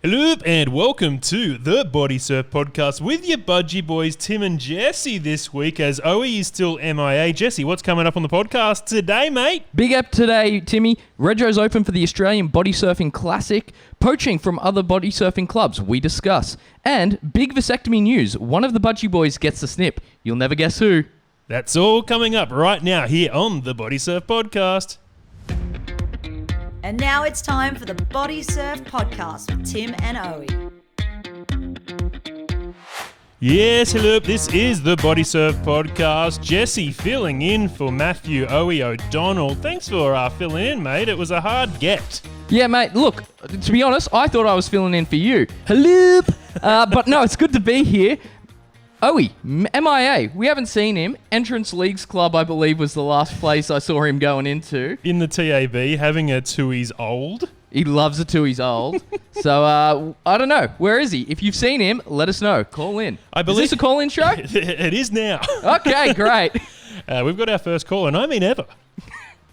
Hello and welcome to the Bodysurf podcast with your Budgy Boys, Tim and Jesse this week as Owey is still MIA. Jesse, what's coming up on the podcast today, mate? Big up today, Timmy. Retro's open for the Australian Body Surfing Classic. Poaching from other body surfing clubs, we discuss. And big vasectomy news. One of the Budgie Boys gets the snip. You'll never guess who. That's all coming up right now here on the Bodysurf podcast. And now it's time for the Bodysurf podcast with Tim and Owey. Yes, hello, this is the Bodysurf podcast. Jesse filling in for Matthew Owey O'Donnell. Thanks for filling in, mate. It was a hard get. Yeah, mate, look, to be honest, I thought I was filling in for you. Hello! But no, it's good to be here. Owey, MIA, we haven't seen him. Entrance Leagues Club, I believe, was the last place I saw him going into. In the TAB, having a two he's old. He loves it till he's old. So, I don't know. Where is he? If you've seen him, let us know. Call in. Is this a call-in show? It is now. Okay, great. We've got our first call, and I mean ever.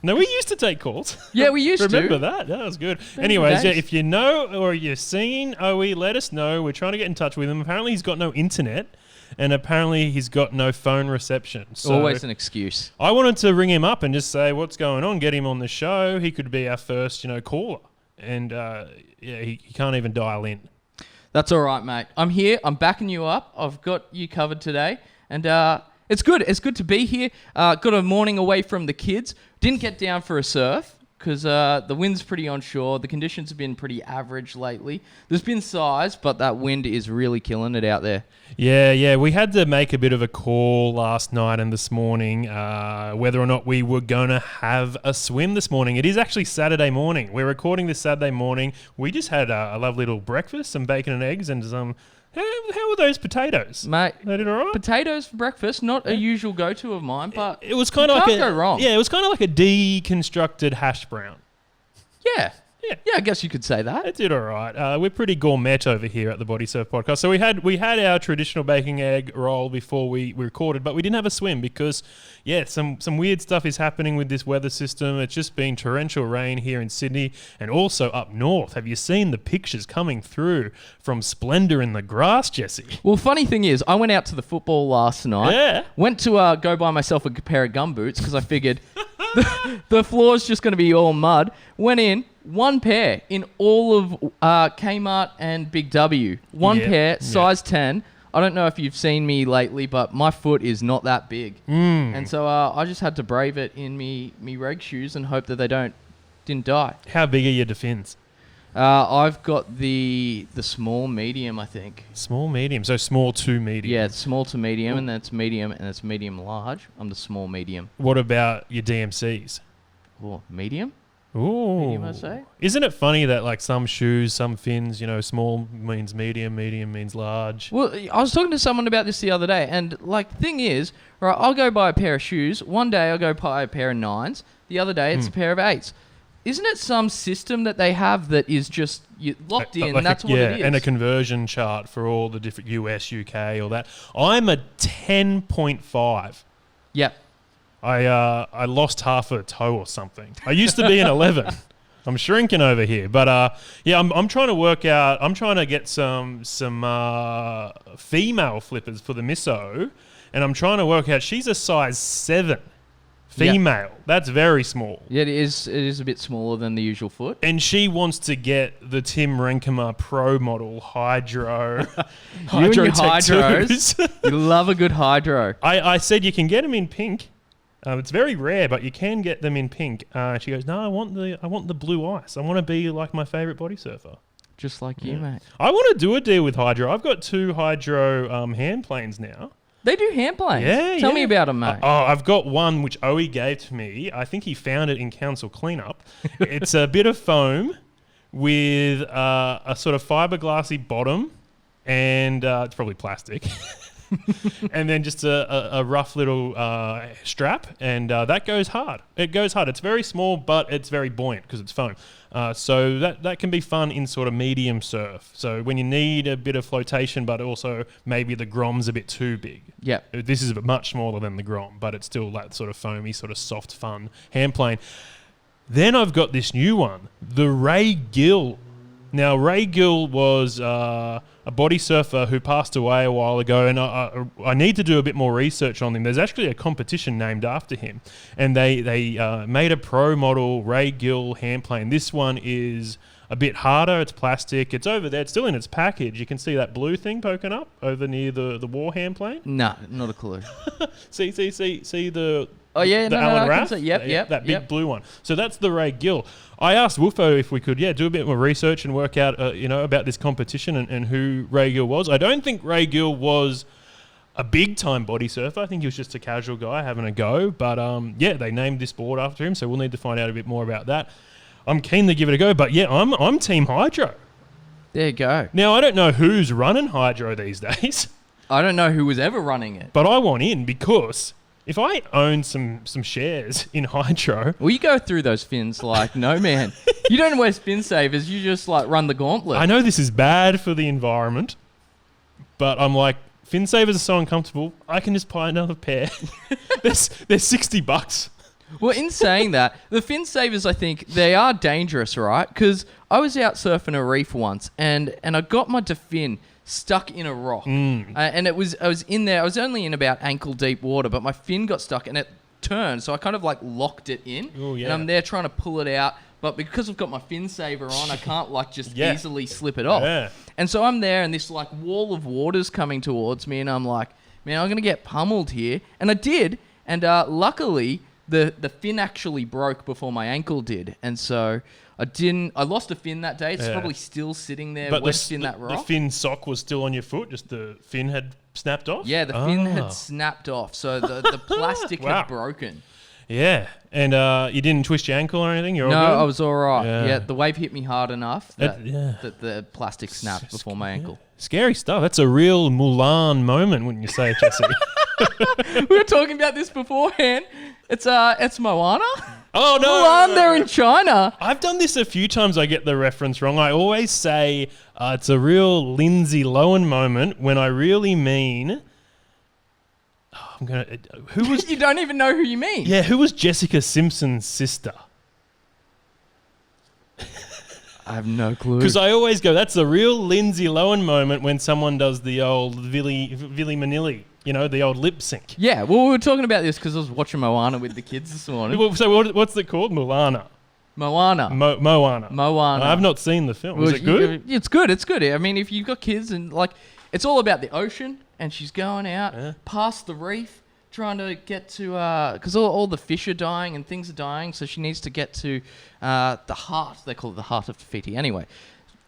No, we used to take calls. Yeah, we used to. Remember that? That was good. Anyways, yeah, if you know or you've seen Owey, let us know. We're trying to get in touch with him. Apparently, he's got no internet. And apparently he's got no phone reception. So always an excuse. I wanted to ring him up and just say, what's going on? Get him on the show. He could be our first, caller. And he can't even dial in. That's all right, mate. I'm here. I'm backing you up. I've got you covered today. And it's good. It's good to be here. Got a morning away from the kids. Didn't get down for a surf because the wind's pretty onshore. The conditions have been pretty average lately. There's been size, but that wind is really killing it out there. Yeah. We had to make a bit of a call last night and this morning whether or not we were going to have a swim this morning. It is actually Saturday morning. We're recording this Saturday morning. We just had a lovely little breakfast, some bacon and eggs and some... How were those potatoes? Mate, they did all right? Potatoes for breakfast, not a usual go-to of mine, but it was kind of like can't go wrong. Yeah, it was kind of like a deconstructed hash brown. Yeah, I guess you could say that. It did all right. We're pretty gourmet over here at the Bodysurf podcast. So we had our traditional baking egg roll before we recorded, but we didn't have a swim because, some weird stuff is happening with this weather system. It's just been torrential rain here in Sydney and also up north. Have you seen the pictures coming through from Splendour in the Grass, Jesse? Well, funny thing is, I went out to the football last night. Yeah. Went to go buy myself a pair of gumboots because I figured the floor's just going to be all mud. Went in. One pair in all of Kmart and Big W. One pair, size 10. I don't know if you've seen me lately, but my foot is not that big. And so I just had to brave it in me reg shoes and hope that they didn't die. How big are your defins? I've got the small medium, I think. Small medium, so small to medium. Yeah, it's small to medium, and then it's medium, and it's medium large. I'm the small medium. What about your DMCs? Oh, medium? Ooh. Medium, I say. Isn't it funny that like some shoes, some fins, small means medium means large? Well, I was talking to someone about this the other day, and thing is, right, I'll go buy a pair of shoes. One day I'll go buy a pair of 9s. The other day it's a pair of 8s. Isn't it some system that they have that is just locked in, and that's what it is? And a conversion chart for all the different US, UK, all that. I'm a 10.5. Yep. I lost half a toe or something. I used to be an 11. I'm shrinking over here, but I'm trying to work out. I'm trying to get some female flippers for the misso, and I'm trying to work out. She's a size 7 female. Yep. That's very small. Yeah, it is. It is a bit smaller than the usual foot. And she wants to get the Tim Renkema Pro Model Hydro. You and your hydros. You love a good hydro. I said you can get them in pink. It's very rare, but you can get them in pink. She goes, no, I want the blue ice. I want to be like my favourite body surfer. Just like you, mate. I want to do a deal with Hydro. I've got 2 Hydro hand planes now. They do hand planes? Yeah, Tell me about them, mate. I've got one which Owey gave to me. I think he found it in council cleanup. It's a bit of foam with a sort of fiberglassy bottom, and it's probably plastic. And then just a rough little strap, and that goes hard. It goes hard. It's very small, but it's very buoyant because it's foam. So that can be fun in sort of medium surf. So when you need a bit of flotation, but also maybe the Grom's a bit too big. Yeah. This is much smaller than the Grom, but it's still that sort of foamy, sort of soft, fun hand plane. Then I've got this new one, the Ray Gill Now, Ray Gill was a body surfer who passed away a while ago, and I need to do a bit more research on him. There's actually a competition named after him, and they made a pro model Ray Gill hand plane. This one is a bit harder. It's plastic. It's over there. It's still in its package. You can see that blue thing poking up over near the war hand plane. No, not a clue. see the... Oh, yeah, the no, Alan I can Raff? see. Yep. That big blue one. So that's the Ray Gill. I asked Woofo if we could, do a bit more research and work out, about this competition and who Ray Gill was. I don't think Ray Gill was a big-time body surfer. I think he was just a casual guy having a go. But, they named this board after him, so we'll need to find out a bit more about that. I'm keen to give it a go, but, I'm Team Hydro. There you go. Now, I don't know who's running Hydro these days. I don't know who was ever running it. But I want in because... if I own some shares in Hydro... Well, you go through those fins like, no, man. You don't wear fin savers. You just, run the gauntlet. I know this is bad for the environment, but I'm like, fin savers are so uncomfortable, I can just buy another pair. They're $60. Well, in saying that, the fin savers, I think, they are dangerous, right? Because I was out surfing a reef once, and I got my fin stuck in a rock. And I was in there, I was only in about ankle deep water, but my fin got stuck and it turned, so I kind of locked it in. Ooh, yeah. And I'm there trying to pull it out, but because I've got my fin saver on, I can't just easily slip it off. Yeah. And so I'm there and this wall of water's coming towards me, and I'm like, man, I'm going to get pummeled here. And I did, and luckily the fin actually broke before my ankle did. And so I lost a fin that day. It's probably still sitting there west in that rock. The fin sock was still on your foot, just the fin had snapped off? Yeah, the fin had snapped off, so the plastic had broken. Yeah, and you didn't twist your ankle or anything? You're all No, good? I was all right. Yeah, the wave hit me hard enough that the plastic snapped before my ankle. Scary stuff. That's a real Mulan moment, wouldn't you say, Jesse? We were talking about this beforehand. It's Moana. Oh, no. Mulan, they're in China. I've done this a few times. I get the reference wrong. I always say it's a real Lindsay Lohan moment when I really mean... who was... You don't even know who you mean. Yeah, who was Jessica Simpson's sister? I have no clue. Because I always go, that's a real Lindsay Lohan moment when someone does the old Vili Manili, the old lip sync. Yeah, well, we were talking about this because I was watching Moana with the kids this morning. So what's it called? Moana. Moana. I've not seen the film. Is it good? It's good. It's good. I mean, if you've got kids and it's all about the ocean, and she's going out past the reef, trying to get to because all the fish are dying and things are dying, so she needs to get to the heart. They call it the heart of Tahiti. Anyway,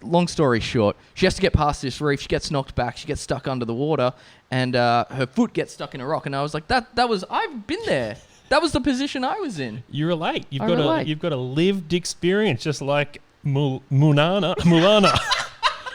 long story short, she has to get past this reef. She gets knocked back. She gets stuck under the water, and her foot gets stuck in a rock. And I was like, I've been there. That was the position I was in. You relate. You've got a lived experience, just like Mulana.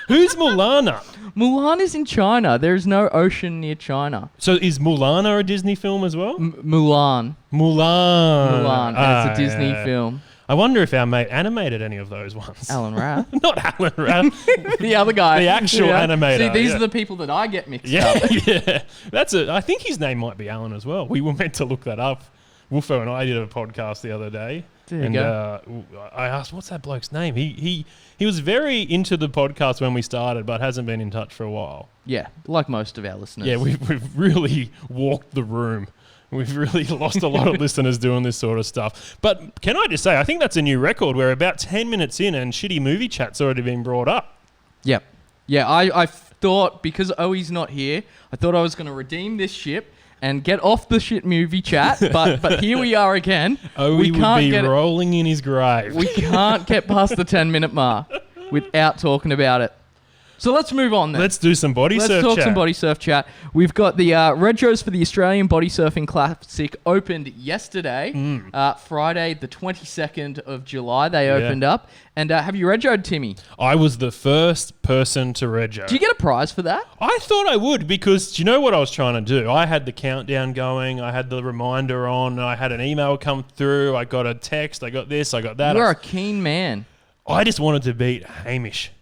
Who's Mulana? Mulan is in China. There is no ocean near China. So is Mulana a Disney film as well? Mulan. It's a Disney film. I wonder if our mate animated any of those ones. Alan Raff. Not Alan Raff. The other guy. The actual animator. See, these are the people that I get mixed up. Yeah. I think his name might be Alan as well. We were meant to look that up. Woofo and I did a podcast the other day. There you go. I asked, what's that bloke's name? He was very into the podcast when we started, but hasn't been in touch for a while. Yeah, like most of our listeners. Yeah, we've really walked the room. We've really lost a lot of listeners doing this sort of stuff. But can I just say, I think that's a new record. We're about 10 minutes in and shitty movie chat's already been brought up. Yep. Yeah, I thought, because Owey's not here, I thought I was going to redeem this ship and get off the shit movie chat, but here we are again. Owey would be rolling in his grave. We can't get past the 10-minute mark without talking about it. So let's move on then. Let's do some body surf chat. Let's talk some body surf chat. We've got the retros for the Australian Body Surfing Classic opened yesterday, Friday the 22nd of July. They opened up. And have you retroed, Timmy? I was the first person to retro. Do you get a prize for that? I thought I would, because do you know what I was trying to do? I had the countdown going. I had the reminder on. I had an email come through. I got a text. I got this. I got that. You're a keen man. I just wanted to beat Hamish.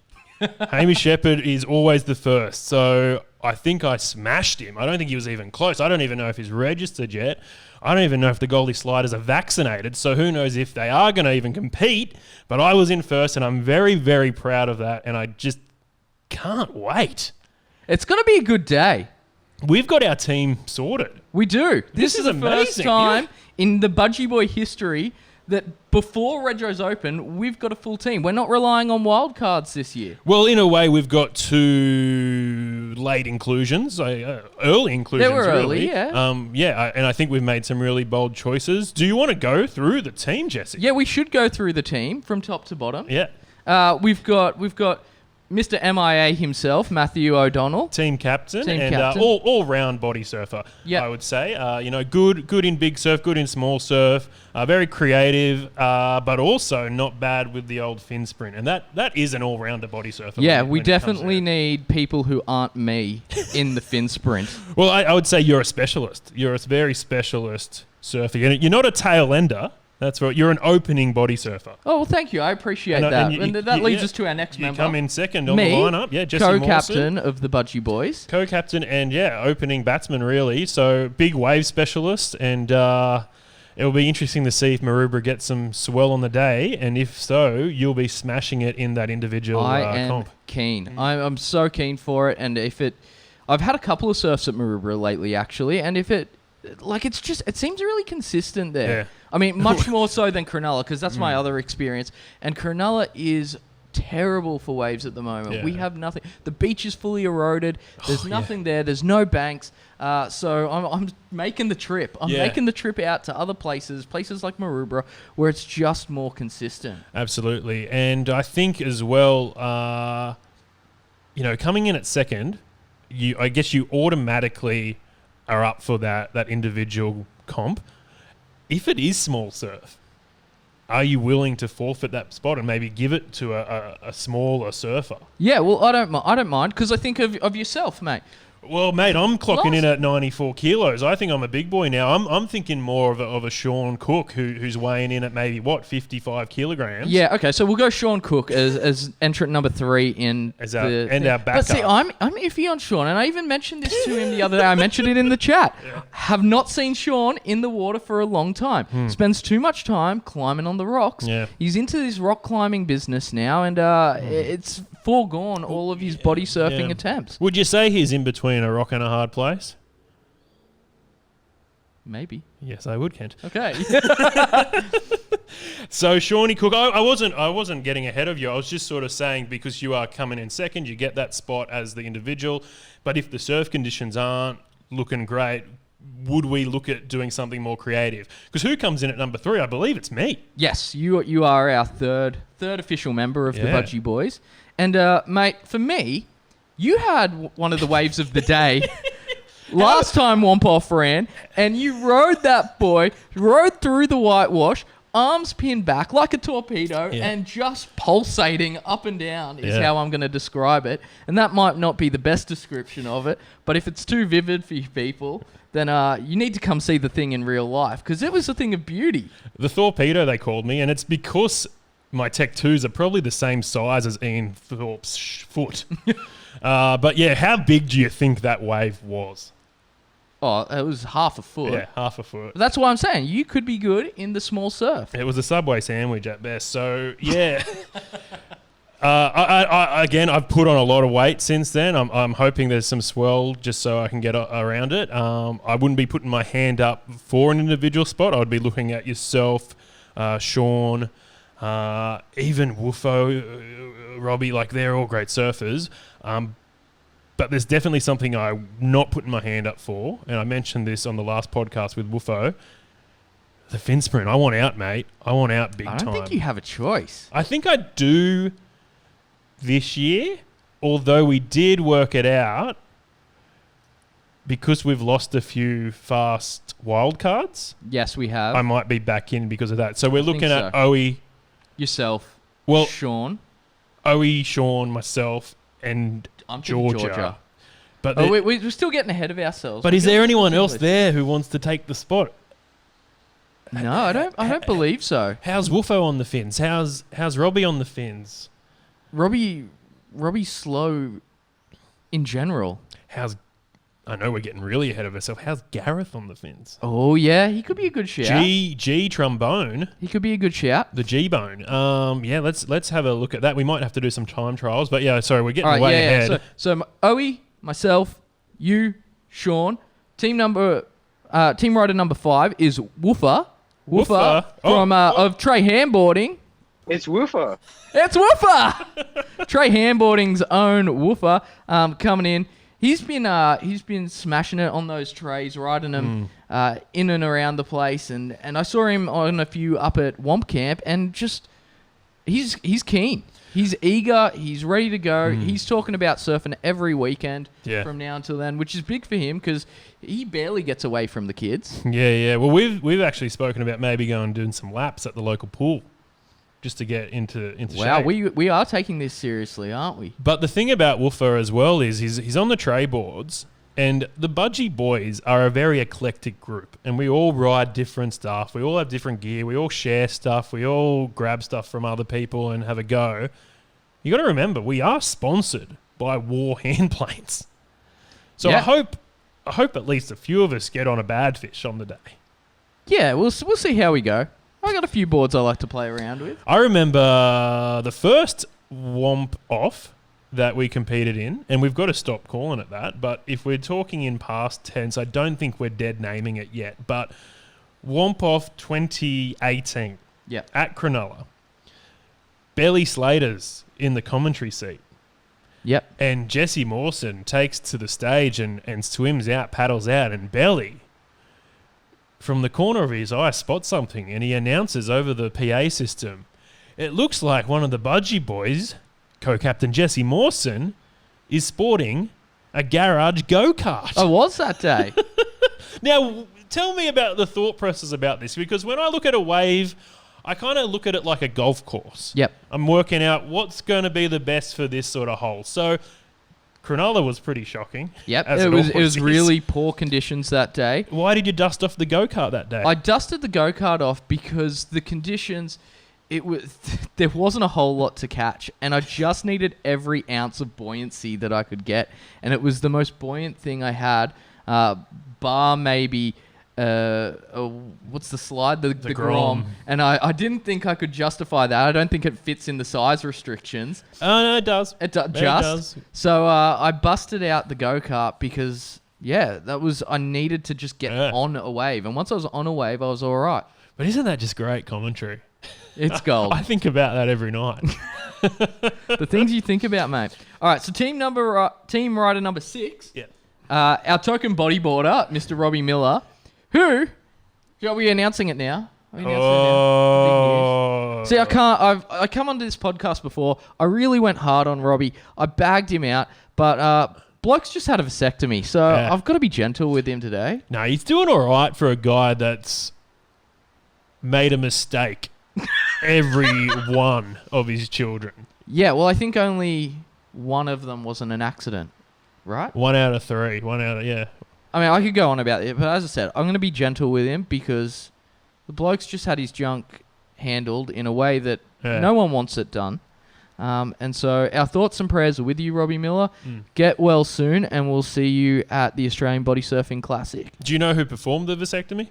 Hamish Shepherd is always the first. So I think I smashed him. I don't think he was even close. I don't even know if he's registered yet. I don't even know if the Goldie Sliders are vaccinated, so who knows if they are going to even compete. But I was in first, and I'm very, very proud of that, and I just can't wait. It's going to be a good day. We've got our team sorted. We do. This is the amazing. first time in the Budgie Boy history that before Retro's Open, we've got a full team. We're not relying on wild cards this year. Well, in a way, we've got 2 late inclusions, early inclusions. They were really. early, yeah. And I think we've made some really bold choices. Do you want to go through the team, Jesse? Yeah, we should go through the team from top to bottom. Yeah. We've got Mr. MIA himself, Matthew O'Donnell. Team captain Team and captain. all-round body surfer, Yep. I would say. Good in big surf, good in small surf, very creative, but also not bad with the old fin sprint. And that is an all-rounder body surfer. Yeah, when we it comes definitely out. need people who aren't me in the fin sprint. Well, I would say you're a specialist. You're a very specialist surfer. You're not a tail ender. That's right. You're an opening body surfer. Oh, well, thank you. I appreciate And, that. and that leads us to our next member. You come in second on Me, the lineup. Yeah, Jesse co-captain Mawson. of the Budgie Boys. Co-captain and, opening batsman, really. So, big wave specialist. And it'll be interesting to see if Maroubra gets some swell on the day. And if so, you'll be smashing it in that individual I am comp. keen. I'm so keen for it. And I've had a couple of surfs at Maroubra lately, actually. And it seems really consistent there. Yeah. I mean, much more so than Cronulla, because that's my other experience. And Cronulla is terrible for waves at the moment. Yeah. We have nothing. The beach is fully eroded. There's nothing there. There's no banks. So I'm making the trip. I'm making the trip out to other places like Maroubra, where it's just more consistent. Absolutely. And I think as well, coming in at second, I guess you automatically are up for that individual comp. If it is small surf, are you willing to forfeit that spot and maybe give it to a smaller surfer? Yeah, well, I don't mind, because I think of yourself, mate. Well, mate, I'm clocking in at 94 kilos. I think I'm a big boy now. I'm thinking more of a Sean Cook who's weighing in at maybe, 55 kilograms? Yeah, okay, so we'll go Sean Cook as entrant number 3 in our backup. But see, I'm iffy on Sean, and I even mentioned this to him the other day. I mentioned it in the chat. Yeah. Have not seen Sean in the water for a long time. Spends too much time climbing on the rocks. Yeah. He's into this rock climbing business now, and it's foregone all of his body surfing attempts. Would you say he's in between a rock and a hard place? Maybe. Yes, I would, Kent. Okay. So, Shawnee Cook, I wasn't getting ahead of you. I was just sort of saying, because you are coming in second, you get that spot as the individual. But if the surf conditions aren't looking great, would we look at doing something more creative? Because who comes in at number 3? I believe it's me. Yes, you are our third official member of the Budgie Boys. And, mate, for me, you had one of the waves of the day last time Wompoff ran, and you rode that boy, rode through the whitewash, arms pinned back like a torpedo, and just pulsating up and down is how I'm going to describe it. And that might not be the best description of it, but if it's too vivid for you people, then you need to come see the thing in real life, because it was a thing of beauty. The Thethorpeda, they called me, and it's because my Tech 2s are probably the same size as Ian Thorpe's foot. But yeah, how big do you think that wave was? Oh, it was half a foot. Yeah, half a foot. But that's what I'm saying. You could be good in the small surf. It was a Subway sandwich at best. So, yeah. I've put on a lot of weight since then. I'm hoping there's some swell just so I can get around it. I wouldn't be putting my hand up for an individual spot. I would be looking at yourself, Sean, even Woofo, Robbie. Like, they're all great surfers. But there's definitely something I'm not putting my hand up for. And I mentioned this on the last podcast with Woofo. The fin sprint. I want out, mate. I want out big time. I don't think you have a choice. I think I do this year, although we did work it out because we've lost a few fast wild cards. Yes, we have. I might be back in because of that. So we're looking at so. Owey. Yourself. Well, Sean. Owey, Sean, myself, and I'm thinking Georgia. But we're still getting ahead of ourselves. But is there anyone else there who wants to take the spot? No, I don't believe so. How's Woofo on the fins? How's Robbie on the fins? Robbie's slow in general. I know we're getting really ahead of ourselves. How's Gareth on the fins? Oh, yeah. He could be a good shout. G Trombone. He could be a good shout. The G-bone. Yeah, let's have a look at that. We might have to do some time trials. But, yeah, sorry, we're getting way ahead. Yeah. So Owey, myself, you, Sean. Team rider number 5 is Woofer. Woofer from of Trey Handboarding. It's Woofer. It's Woofer! Trey Handboarding's own Woofer coming in. He's been smashing it on those trays, riding them in and around the place, and I saw him on a few up at Womp Camp, and just he's keen. He's eager. He's ready to go. He's talking about surfing every weekend from now until then, which is big for him because he barely gets away from the kids. Yeah. Well, we've actually spoken about maybe going and doing some laps at the local pool just to get into Wow, shape. we are taking this seriously, aren't we? But the thing about Woofer as well is he's on the tray boards, and the Budgie Boys are a very eclectic group, and we all ride different stuff. We all have different gear. We all share stuff. We all grab stuff from other people and have a go. You got to remember, we are sponsored by War Hand Planes. So I hope at least a few of us get on a bad fish on the day. Yeah, we'll see how we go. I got a few boards I like to play around with. I remember the first Womp Off that we competed in, and we've got to stop calling it that, but if we're talking in past tense, I don't think we're dead naming it yet, but Womp Off 2018 at Cronulla. Belly Slaters in the commentary seat. Yep. And Jesse Mawson takes to the stage and swims out, paddles out, and Belly, from the corner of his eye, spots something, and he announces over the PA system, "It looks like one of the Budgie Boys, co-captain Jesse Mawson, is sporting a garage go-kart." I was that day. Now, tell me about the thought process about this, because when I look at a wave, I kind of look at it like a golf course. Yep. I'm working out what's going to be the best for this sort of hole. So Cronulla was pretty shocking. Yep, as it was is. really poor conditions that day. Why did you dust off the go-kart that day? I dusted the go-kart off because the conditions, there wasn't a whole lot to catch, and I just needed every ounce of buoyancy that I could get, and it was the most buoyant thing I had, bar maybe, what's the slide? The Grom. And I didn't think I could justify that. I don't think it fits in the size restrictions. Oh, no, it does. It does. So I busted out the go-kart because, I needed to just get on a wave. And once I was on a wave, I was all right. But isn't that just great commentary? It's gold. I think about that every night. The things you think about, mate. All right, so team rider number 6. Yeah. Our token bodyboarder, Mr. Robbie Miller, who, are we announcing it now? See, I come onto this podcast before. I really went hard on Robbie. I bagged him out, but bloke's just had a vasectomy, so I've got to be gentle with him today. No, he's doing all right for a guy that's made a mistake every one of his children. Yeah, well, I think only one of them wasn't an accident, right? 1 out of 3. I mean, I could go on about it, but as I said, I'm going to be gentle with him because the bloke's just had his junk handled in a way that no one wants it done. And so our thoughts and prayers are with you, Robbie Miller. Get well soon, and we'll see you at the Australian Body Surfing Classic. Do you know who performed the vasectomy?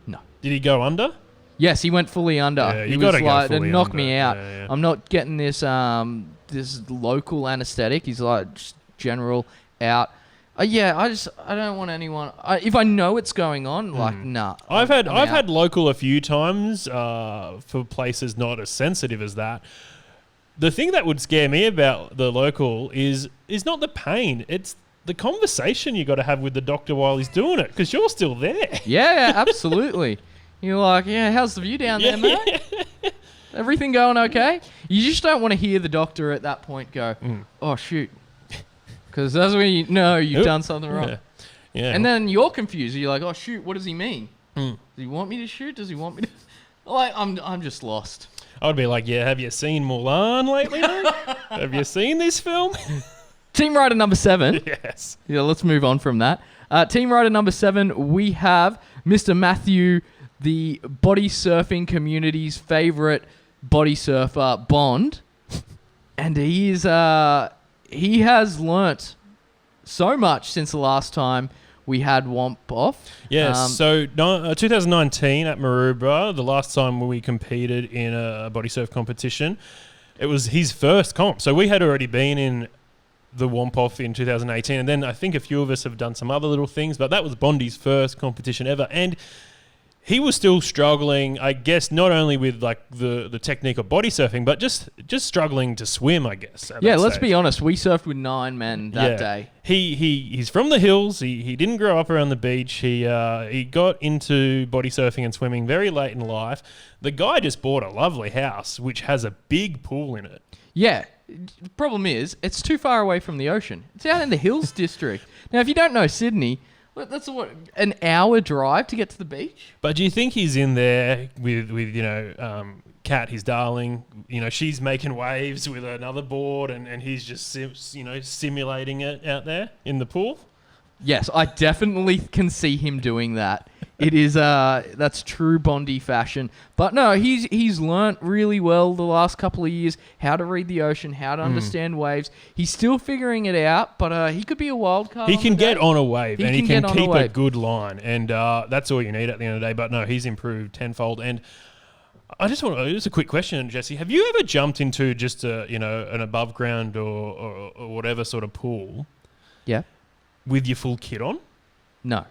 No. Did he go under? Yes, he went fully under. Yeah, he you was gotta go like, fully knock under. me out. Yeah. I'm not getting this this local anesthetic. He's like just general out. I don't want anyone. If I know it's going on, nah. I've had local a few times for places not as sensitive as that. The thing that would scare me about the local is not the pain. It's the conversation you got to have with the doctor while he's doing it, because you're still there. Yeah, absolutely. You're like, how's the view down there, mate? Everything going okay? You just don't want to hear the doctor at that point go, oh, shoot. Because that's when you know you've done something wrong. Yeah. And then you're confused. You're like, oh, shoot, what does he mean? Does he want me to shoot? Does he want me to... Like, I'm just lost. I would be like, have you seen Mulan lately, mate? Have you seen this film? Team rider number 7. Yes. Yeah, let's move on from that. Team rider number 7, we have Mr. Matthew, the body surfing community's favourite body surfer, Bond. And he has learnt so much since the last time we had Womp off. Yeah, 2019 at Maroubra, the last time we competed in a Bodysurf competition, it was his first comp. So we had already been in the Womp off in 2018, and then I think a few of us have done some other little things, but that was Bondy's first competition ever, and he was still struggling, I guess, not only with like the technique of body surfing, but just struggling to swim, I guess. Yeah, let's be honest. We surfed with 9 men that day. He's from the hills. He didn't grow up around the beach. He got into body surfing and swimming very late in life. The guy just bought a lovely house which has a big pool in it. Yeah. Problem is, it's too far away from the ocean. It's out in the Hills District. Now, if you don't know Sydney, that's an hour drive to get to the beach. But do you think he's in there with Kat, his darling? You know, she's making waves with another board, and he's just simulating it out there in the pool. Yes, I definitely can see him doing that. It is that's true Bondy fashion. But no, he's learnt really well the last couple of years how to read the ocean, how to understand waves. He's still figuring it out, but he could be a wild card. He can get on a wave, and he can keep a wave. good line, and that's all you need at the end of the day. But no, he's improved tenfold. And I just a quick question, Jesse. Have you ever jumped into just an above ground or whatever sort of pool? Yeah. With your full kit on? No.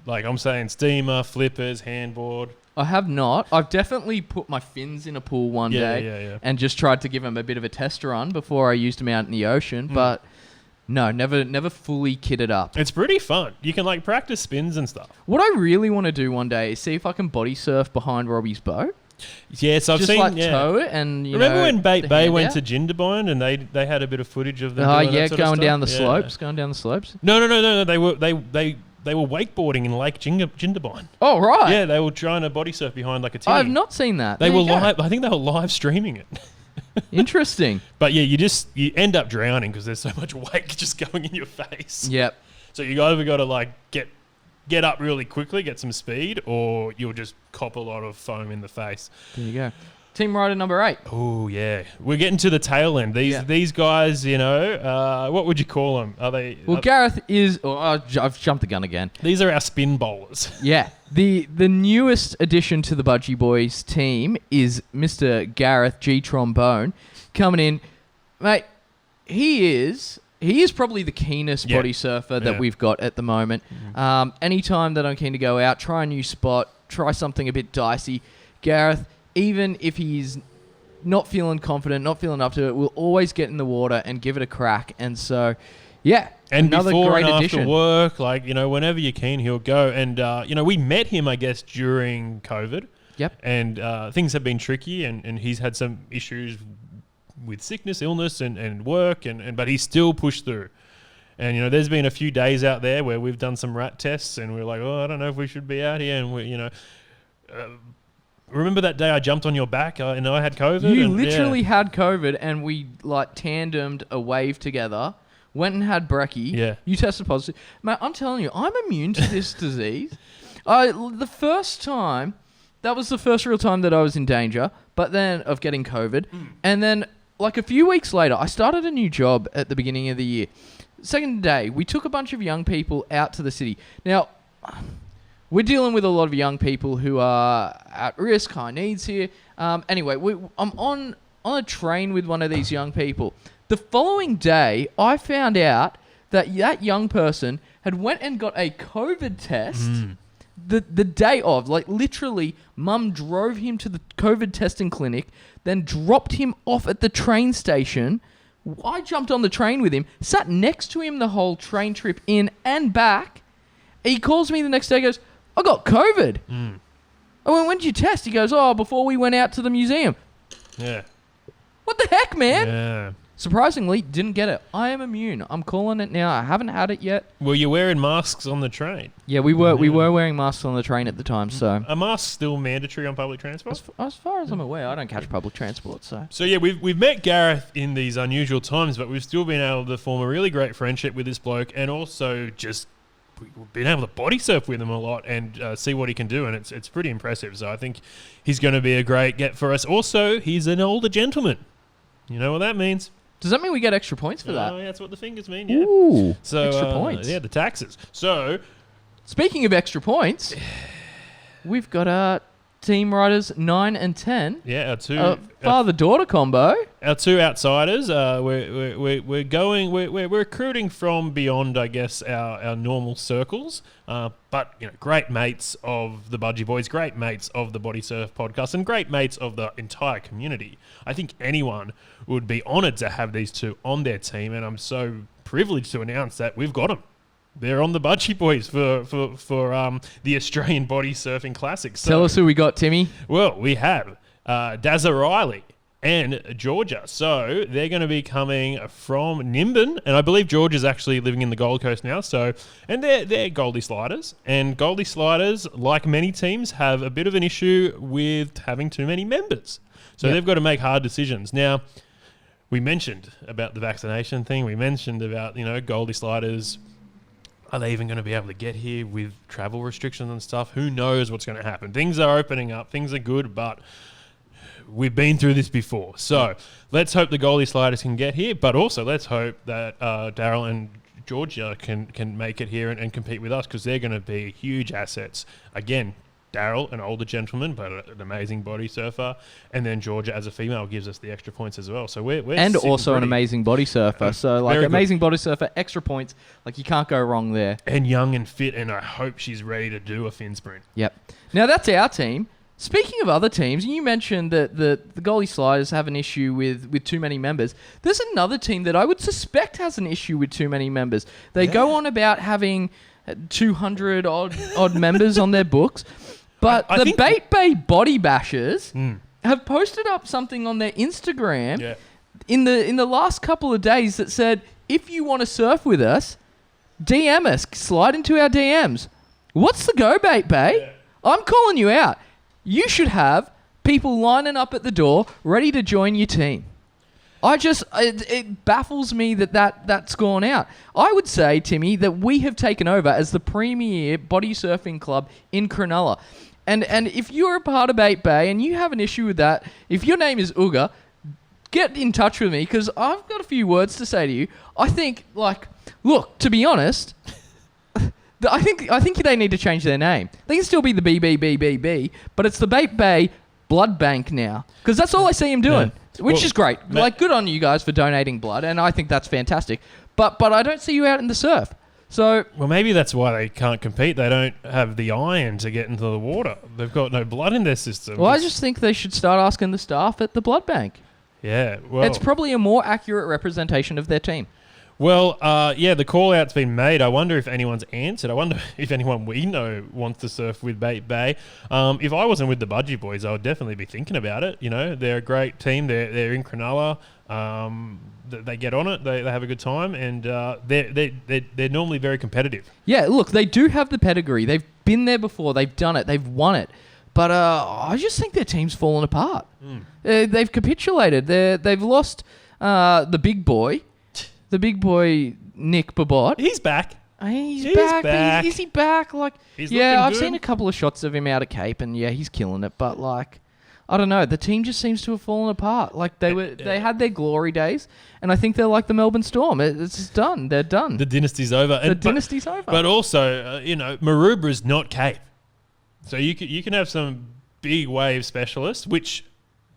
Like I'm saying, steamer, flippers, handboard. I have not. I've definitely put my fins in a pool one day and just tried to give them a bit of a test run before I used them out in the ocean. But no, never fully kitted up. It's pretty fun. You can like practice spins and stuff. What I really want to do one day is see if I can body surf behind Robbie's boat. Yes, I've just seen. Just tow it and remember when Bait Bay went to Jindabyne and they had a bit of footage of them. Oh doing that sort of going down the stuff? slopes, going down the slopes. No. They were wakeboarding in Lake Jindabyne. Oh right. Yeah, they were trying to body surf behind like a tinny. I've not seen that. They were live. I think they were live streaming it. Interesting. But yeah, you end up drowning because there's so much wake just going in your face. Yep. So you either got to like get up really quickly, get some speed, or you'll just cop a lot of foam in the face. There you go. Team rider number 8. Oh, yeah. We're getting to the tail end. These guys, what would you call them? Are they... Well, Gareth is... Oh, I've jumped the gun again. These are our spin bowlers. Yeah. The newest addition to the Budgie Boys team is Mr. Gareth G. Trombone coming in. Mate, he is probably the keenest body surfer that we've got at the moment. Anytime that I'm keen to go out, try a new spot, try something a bit dicey, Gareth, even if he's not feeling confident, not feeling up to it, will always get in the water and give it a crack. And so, yeah, and another before great and addition. after work, like, whenever you're keen, he'll go. And, we met him, I guess, during COVID. Yep. And things have been tricky, and he's had some issues with sickness, illness, and work, but he's still pushed through. And, there's been a few days out there where we've done some rat tests, and we're like, oh, I don't know if we should be out here. And, remember that day I jumped on your back and I had COVID? You literally had COVID, and we, tandemed a wave together, went and had brekkie. Yeah. You tested positive. Mate, I'm telling you, I'm immune to this disease. The first time, that was the first real time that I was in danger, but then of getting COVID. And then, a few weeks later, I started a new job at the beginning of the year. Second day, we took a bunch of young people out to the city. Now, we're dealing with a lot of young people who are at risk, high needs here. Anyway, I'm on a train with one of these young people. The following day, I found out that young person had went and got a COVID test the day of. Literally, Mum drove him to the COVID testing clinic, then dropped him off at the train station. I jumped on the train with him, sat next to him the whole train trip in and back. He calls me the next day, goes, I got COVID. I went, when did you test? He goes, before we went out to the museum. Yeah. What the heck, man? Yeah. Surprisingly, didn't get it. I am immune. I'm calling it now. I haven't had it yet. Were you wearing masks on the train? Yeah, we were wearing masks on the train at the time, so... Are masks still mandatory on public transport? As far as I'm aware, I don't catch public transport, so... So yeah, we've met Gareth in these unusual times, but we've still been able to form a really great friendship with this bloke, and also just we've been able to body surf with him a lot and see what he can do, and it's pretty impressive. So I think he's going to be a great get for us. Also, he's an older gentleman. You know what that means? Does that mean we get extra points for that? Oh, yeah, that's what the fingers mean, yeah. Ooh, So, extra points. Yeah, the taxes. So, speaking of extra points, we've got team riders 9 and 10. yeah, our two Father-daughter combo. our two outsiders. We're recruiting from beyond, I guess, our normal circles. But great mates of the Budgie Boys, great mates of the Bodysurf podcast, and great mates of the entire community. I think anyone would be honoured to have these two on their team, and I'm so privileged to announce that we've got them. They're on the Budgie Boys for the Australian Body Surfing Classic. So, Tell us who we got, Timmy. well, we have Dazza Riley and Georgia. So they're going to be coming from Nimbin, and I believe Georgia's actually living in the Gold Coast now. And they're Goldie Sliders, and Goldie Sliders, like many teams, have a bit of an issue with having too many members. So they've got to make hard decisions. Now, we mentioned about the vaccination thing. We mentioned about Goldie Sliders. Are they even going to be able to get here with travel restrictions and stuff? Who knows what's going to happen? Things are opening up. Things are good, but we've been through this before. So let's hope the Goldie Sliders can get here, but also let's hope that Daryl and Georgia can make it here and compete with us, because they're going to be huge assets. Again, Daryl, an older gentleman, but an amazing body surfer, and then Georgia as a female gives us the extra points as well. So we're And also an pretty- amazing body surfer. So like very amazing body surfer, extra points. Like you can't go wrong there. and young and fit, and I hope she's ready to do a fin sprint. Yep. Now that's our team. Speaking of other teams, you mentioned that the Goldie Sliders have an issue with too many members. There's another team that I would suspect has an issue with too many members. They go on about having 200 odd members on their books. But I the think- Bait Bay Body Bashers have posted up something on their Instagram in the last couple of days that said, if you want to surf with us, DM us, slide into our DMs. What's the go, Bait Bay? Yeah. I'm calling you out. You should have people lining up at the door ready to join your team. It baffles me that's gone out. I would say, Timmy, that we have taken over as the premier body surfing club in Cronulla. And if you're a part of Bait Bay and you have an issue with that, if your name is Uga, get in touch with me, because I've got a few words to say to you. I think, look, to be honest, I think they need to change their name. They can still be the BBBBB, but it's the Bait Bay Blood Bank now, because that's all I see him doing. Yeah. Which is great. Good on you guys for donating blood, and I think that's fantastic. But I don't see you out in the surf. So maybe that's why they can't compete. They don't have the iron to get into the water. They've got no blood in their system. I just think they should start asking the staff at the blood bank. Yeah, well, It's probably a more accurate representation of their team. Well, the call-out's been made. I wonder if anyone's answered. I wonder if anyone we know wants to surf with Bait Bay. If I wasn't with the Budgie Boys, I would definitely be thinking about it. They're a great team. They're in Cronulla. They get on it. They have a good time, and they're normally very competitive. Yeah, look, they do have the pedigree. They've been there before. They've done it. They've won it. But I just think their team's fallen apart. They've capitulated. They've lost the big boy. The big boy, Nick Babot. He's back. He's back. back. Is he back? He's yeah, I've good. seen a couple of shots of him out of Cape, and yeah, he's killing it. But I don't know. The team just seems to have fallen apart. They had their glory days, and I think they're like the Melbourne Storm. It's just done. They're done. The dynasty's over. Dynasty's over. But also, Maroubra's not Cape, so you can have some big wave specialists, which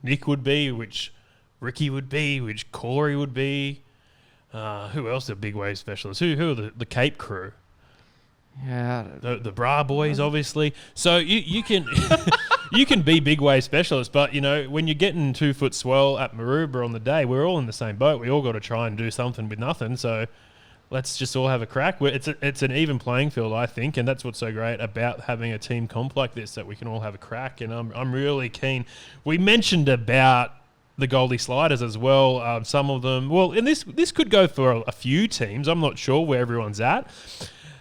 Nick would be, which Ricky would be, which Corey would be. Who else are big wave specialists? Who are the Cape crew? Yeah. The Bra Boys, obviously. So you can you can be big wave specialists, but when you're getting 2 foot swell at Maroubra on the day, we're all in the same boat. We all got to try and do something with nothing. So let's just all have a crack. It's an even playing field, I think, and that's what's so great about having a team comp like this, that we can all have a crack. And I'm really keen. We mentioned about the Goldie Sliders as well. Some of them, and this could go for a few teams. I'm not sure where everyone's at.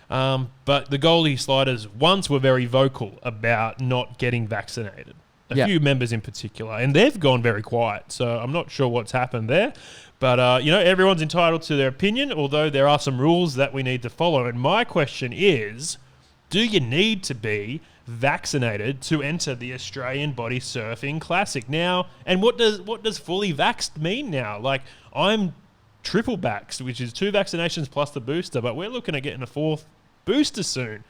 But the Goldie Sliders once were very vocal about not getting vaccinated. A few members in particular. And they've gone very quiet. So I'm not sure what's happened there. But, everyone's entitled to their opinion, although there are some rules that we need to follow. And my question is, do you need to be vaccinated to enter the Australian Body Surfing Classic now? And what does fully vaxxed mean now? I'm triple backs, which is 2 vaccinations plus the booster, but we're looking at getting a 4th booster soon.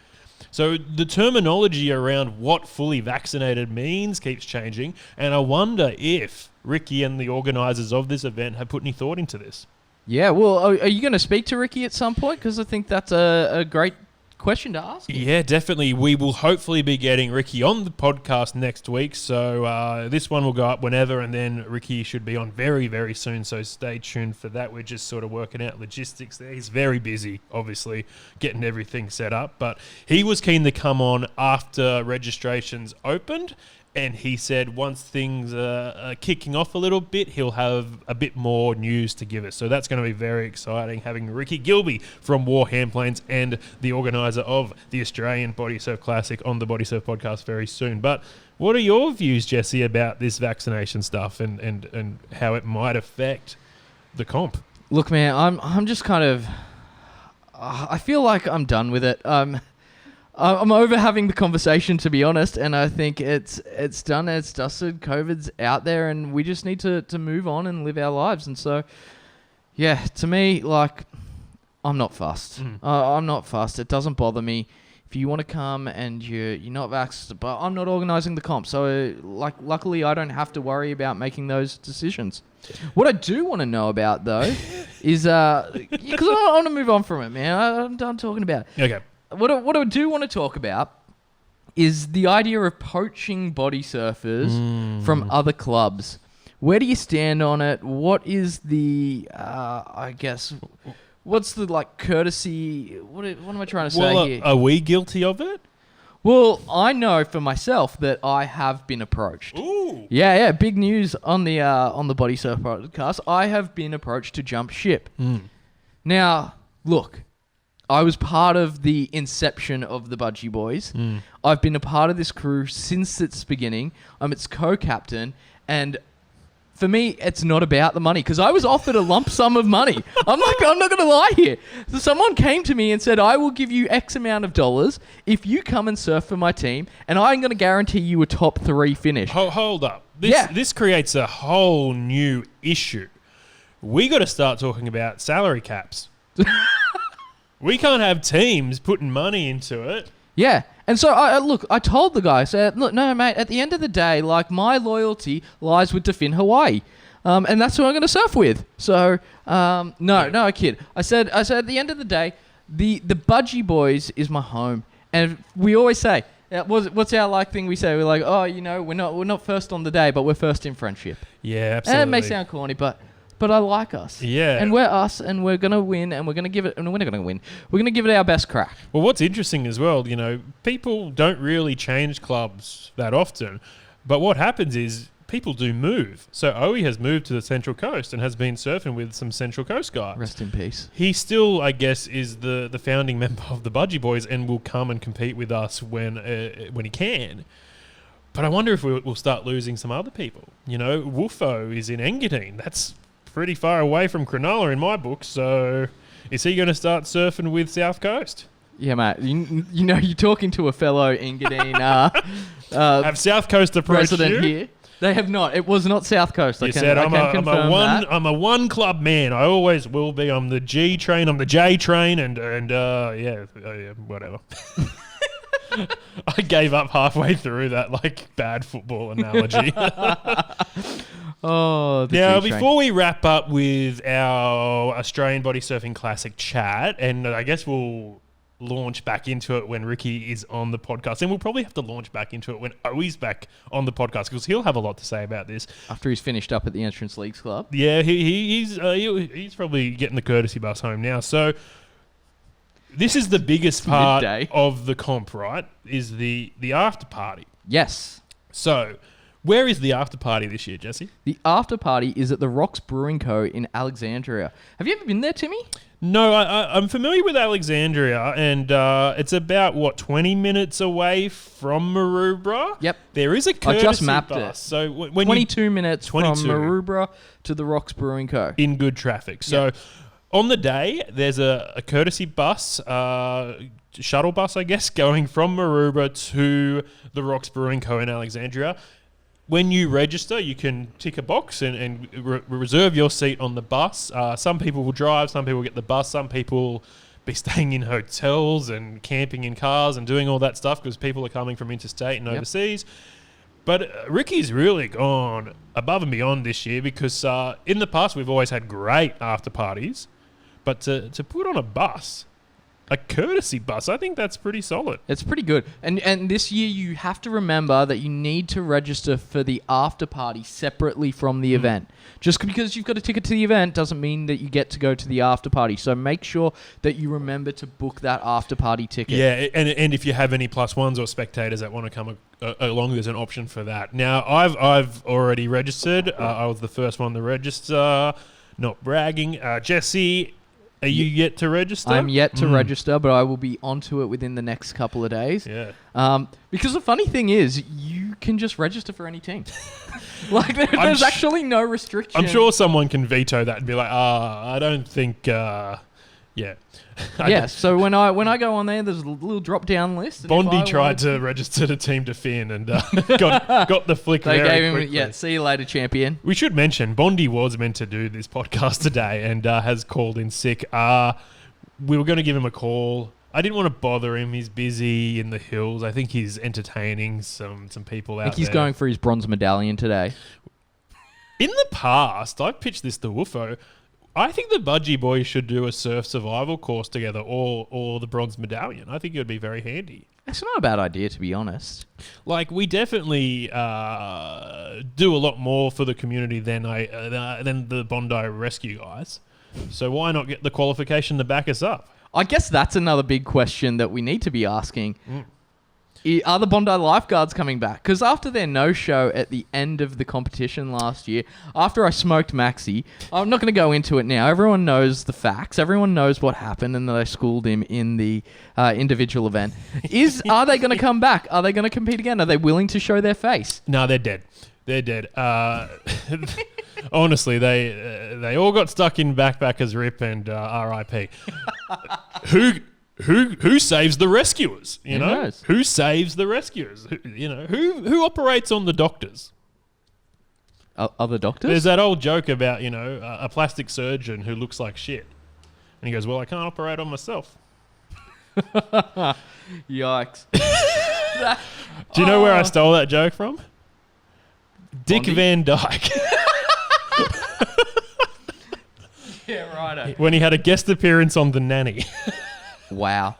So the terminology around what fully vaccinated means keeps changing, and I wonder if Ricky and the organisers of this event have put any thought into this. Yeah, well, are you going to speak to Ricky at some point? Because I think that's a great question to ask him. Yeah, definitely. We will hopefully be getting Ricky on the podcast next week. So this one will go up whenever, and then Ricky should be on very, very soon. So stay tuned for that. We're just sort of working out logistics there. He's very busy, obviously, getting everything set up. But he was keen to come on after registrations opened. And he said once things are kicking off a little bit, he'll have a bit more news to give us. So that's going to be very exciting, having Ricky Gilby from War Handplanes and the organiser of the Australian Bodysurf Classic on the Bodysurf podcast very soon. But what are your views, Jesse, about this vaccination stuff and how it might affect the comp? Look, man, I'm just kind of... I feel like I'm done with it. I'm over having the conversation, to be honest, and I think it's done, it's dusted, COVID's out there, and we just need to move on and live our lives. And so, yeah, to me, like, I'm not fussed. I'm not fussed. It doesn't bother me. If you want to come and you're not vaxxed, but I'm not organising the comp, so, like, luckily I don't have to worry about making those decisions. What I do want to know about, though, is, because I want to move on from it, man. I'm done talking about it. Okay. What I do want to talk about is the idea of poaching body surfers from other clubs. Where do you stand on it? What is the, I guess, what's the, like, courtesy? What am I trying to say here? Are we guilty of it? Well, I know for myself that I have been approached. Ooh. Yeah, big news on the Bodysurf podcast. I have been approached to jump ship. Now, look, I was part of the inception of the Budgie Boys. I've been a part of this crew since its beginning. I'm its co-captain, and for me, it's not about the money, because I was offered a lump sum of money. I'm not going to lie here. So someone came to me and said, I will give you X amount of dollars if you come and surf for my team, and I'm going to guarantee you a top 3 finish. Hold up. This creates a whole new issue. We got to start talking about salary caps. We can't have teams putting money into it. Yeah. And so, I told the guy, I said, look, no, mate, at the end of the day, like, my loyalty lies with Defin Hawaii. And that's who I'm going to surf with. So, no, I kid. I said, at the end of the day, the Budgie Boys is my home. And we always say, what's our, like, thing we say? We're like, oh, we're not first on the day, but we're first in friendship. Yeah, absolutely. And it may sound corny, but I like us. Yeah. And we're us, and we're going to win, and we're going to give it... And we're not going to win. We're going to give it our best crack. Well, what's interesting as well, people don't really change clubs that often. But what happens is people do move. So Owey has moved to the Central Coast and has been surfing with some Central Coast guys. Rest in peace. He still, I guess, is the founding member of the Budgie Boys and will come and compete with us when he can. But I wonder if we'll start losing some other people. Woofo is in Engadine. That's pretty far away from Cronulla in my book, so is he going to start surfing with South Coast? Yeah, mate. You're talking to a fellow Engadine have South Coast approached resident you? here. They have not. It was not South Coast. You said I'm a one club man. I always will be. I'm the G train. I'm the J train, and whatever. I gave up halfway through that bad football analogy. Now, before we wrap up with our Australian Body Surfing Classic chat, and I guess we'll launch back into it when Ricky is on the podcast, and we'll probably have to launch back into it when Owey's back on the podcast, because he'll have a lot to say about this after he's finished up at the Entrance Leagues Club. Yeah, he's probably getting the courtesy bus home now. So this is the biggest part of the comp, right? Is the after party. Yes. So where is the after party this year, Jesse? The after party is at the Rocks Brewing Co. in Alexandria. Have you ever been there, Timmy? No, I'm familiar with Alexandria, and it's about, 20 minutes away from Maroubra? Yep. There is a courtesy I just mapped bus. it. So when 22 minutes from Maroubra to the Rocks Brewing Co. In good traffic. So on the day, there's a courtesy bus, shuttle bus, I guess, going from Maroubra to the Rocks Brewing Co. in Alexandria. when you register, you can tick a box and reserve your seat on the bus. Some people will drive, some people get the bus, some people be staying in hotels and camping in cars and doing all that stuff because people are coming from interstate and overseas. But Ricky's really gone above and beyond this year because in the past we've always had great after parties, but to put on a bus, a courtesy bus, I think that's pretty solid. It's pretty good. And this year you have to remember that you need to register for the after party separately from the event. Just because you've got a ticket to the event doesn't mean that you get to go to the after party. So make sure that you remember to book that after party ticket. Yeah, and if you have any plus ones or spectators that want to come along, there's an option for that. Now, I've already registered. I was the first one to register. Not bragging. Jesse, are you yet to register? I'm yet to register, but I will be onto it within the next couple of days. Yeah. Because the funny thing is, you can just register for any team. Like, there's actually no restriction. I'm sure someone can veto that and be like, I don't think, yeah. Yeah, so when I go on there, there's a little drop-down list. Bondy tried to register the team to Finn and got the flick they very gave him, quickly. see you later, champion. We should mention, Bondy was meant to do this podcast today and has called in sick. We were going to give him a call. I didn't want to bother him. He's busy in the hills. I think he's entertaining some people out there. I think he's going for his bronze medallion today. In the past, I've pitched this to Woofo. I think the Budgie Boys should do a surf survival course together or the bronze medallion. I think it would be very handy. It's not a bad idea, to be honest. Like, we definitely do a lot more for the community than the Bondi rescue guys. So why not get the qualification to back us up? I guess that's another big question that we need to be asking. Are the Bondi lifeguards coming back? Because after their no-show at the end of the competition last year, after I smoked Maxi, I'm not going to go into it now. Everyone knows the facts. Everyone knows what happened and that I schooled him in the individual event. Are they going to come back? Are they going to compete again? Are they willing to show their face? No, they're dead. They're dead. Honestly, they all got stuck in backpackers rip and RIP. Who saves the rescuers? You know, knows? Who saves the rescuers? Who operates on the doctors? Other doctors? There's that old joke about a plastic surgeon who looks like shit, and he goes, "Well, I can't operate on myself." Yikes! Do you know where I stole that joke from? Dick Bondy? Van Dyke. Yeah, righto. When he had a guest appearance on The Nanny. Wow.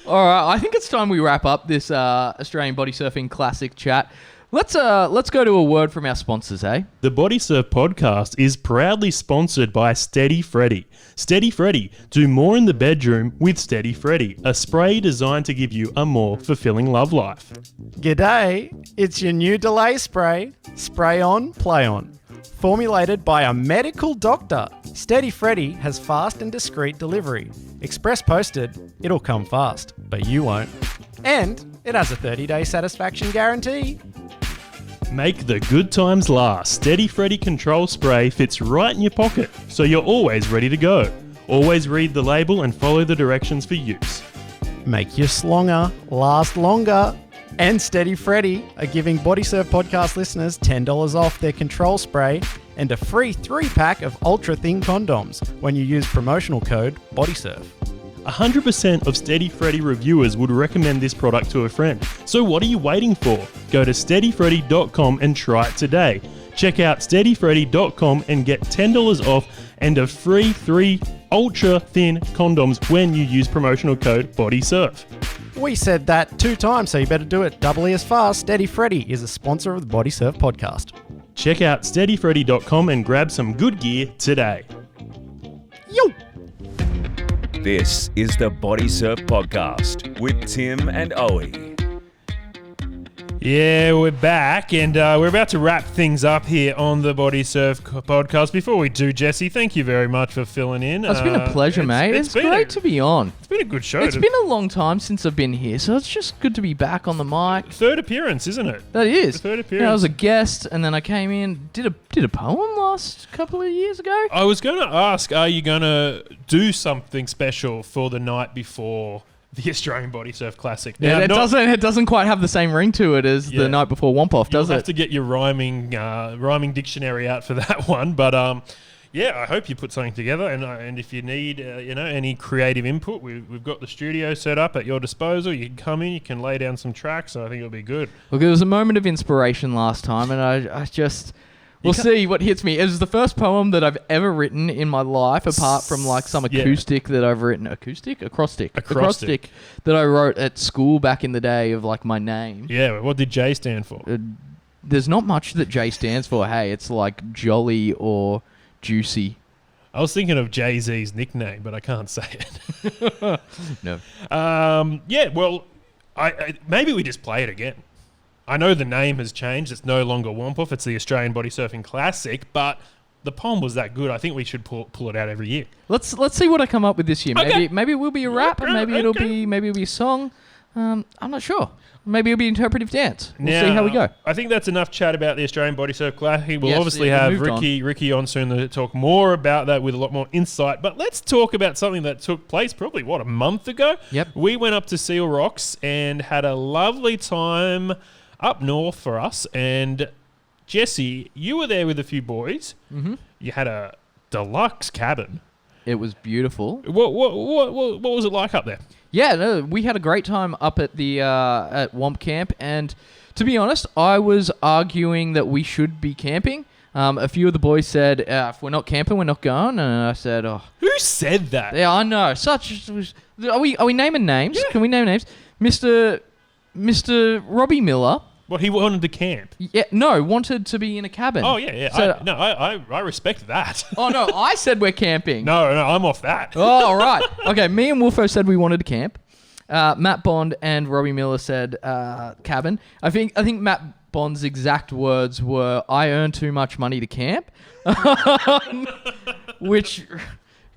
All right, I think it's time we wrap up this Australian Body Surfing Classic chat. Let's go to a word from our sponsors, eh? The Bodysurf podcast is proudly sponsored by Steady Freddy. Steady Freddy, do more in the bedroom with Steady Freddy, a spray designed to give you a more fulfilling love life. G'day, it's your new delay spray. Spray on, play on. Formulated by a medical doctor, Steady Freddy has fast and discreet delivery. Express posted, it'll come fast, but you won't. And it has a 30-day satisfaction guarantee. Make the good times last. Steady Freddy Control Spray fits right in your pocket, so you're always ready to go. Always read the label and follow the directions for use. Make your slonger last longer. And Steady Freddy are giving Bodysurf podcast listeners $10 off their control spray and a free 3-pack of ultra-thin condoms when you use promotional code BODYSURF. 100% of Steady Freddy reviewers would recommend this product to a friend. So what are you waiting for? Go to steadyfreddy.com and try it today. Check out steadyfreddy.com and get $10 off and a free 3 ultra-thin condoms when you use promotional code BODYSURF. We said that 2 times, so you better do it doubly as fast. Steady Freddy is a sponsor of the Bodysurf podcast. Check out steadyfreddy.com and grab some good gear today. Yo! This is the Bodysurf podcast with Tim and Owey. Yeah, we're back, and we're about to wrap things up here on the Bodysurf podcast. Before we do, Jesse, thank you very much for filling in. It's been a pleasure, mate. It's great to be on. It's been a good show. It's been a long time since I've been here, so it's just good to be back on the mic. Third appearance, isn't it? That is. The third I appearance. was a guest, and then I came in, did a poem last couple of years ago. I was going to ask, are you going to do something special for the night before the Australian Bodysurf Classic. Yeah, Now, it doesn't quite have the same ring to it as Yeah. the night before Womp-Off, does You'll it? have to get your rhyming dictionary out for that one. But yeah, I hope you put something together. And if you need any creative input, we've got the studio set up at your disposal. You can come in, you can lay down some tracks. So I think it'll be good. Look, there was a moment of inspiration last time, and I just... We'll see what hits me. It was the first poem that I've ever written in my life, apart from like some acoustic that I've written. Acoustic? Acrostic. Acrostic that I wrote at school back in the day of like my name. Yeah, what did J stand for? There's not much that J stands for. Hey, it's like jolly or juicy. I was thinking of Jay-Z's nickname, but I can't say it. No. Yeah, well, I maybe we just play it again. I know the name has changed. It's no longer Womp-Off. It's the Australian Body Surfing Classic, but the poem was that good. I think we should pull it out every year. Let's see what I come up with this year. Okay. Maybe it will be a rap, and maybe it'll be a song. I'm not sure. Maybe it'll be interpretive dance. We'll see how we go. I think that's enough chat about the Australian Body Surf Classic. We'll Yes, obviously yeah, we have moved Ricky on soon to talk more about that with a lot more insight. But let's talk about something that took place probably, a month ago? Yep. We went up to Seal Rocks and had a lovely time up north for us. And Jesse, you were there with a few boys. Mm-hmm. You had a deluxe cabin. It was beautiful. What was it like up there? Yeah, no, we had a great time up at the at Womp Camp, and to be honest, I was arguing that we should be camping. A few of the boys said, if we're not camping, we're not going, and I said, oh. Who said that? Yeah, I know. Are we naming names? Yeah. Can we name names? Mr. Robbie Miller. What, he wanted to camp? Yeah, no, wanted to be in a cabin. Oh, yeah. So, I respect that. Oh, no, I said we're camping. No, I'm off that. Oh, all right. Okay, me and Woofo said we wanted to camp. Matt Bond and Robbie Miller said cabin. I think Matt Bond's exact words were, I earn too much money to camp. Which,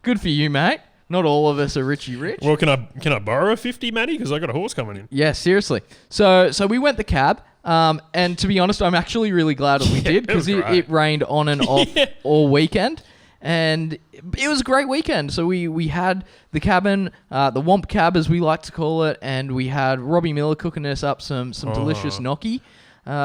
good for you, mate. Not all of us are Richie Rich. Well, can I borrow 50, Matty? Because I got a horse coming in. Yeah, seriously. So we went the cab, and to be honest, I'm actually really glad that we did, because it rained on and off all weekend, and it was a great weekend. So we had the cabin, the Womp Cab as we like to call it, and we had Robbie Miller cooking us up some delicious gnocchi,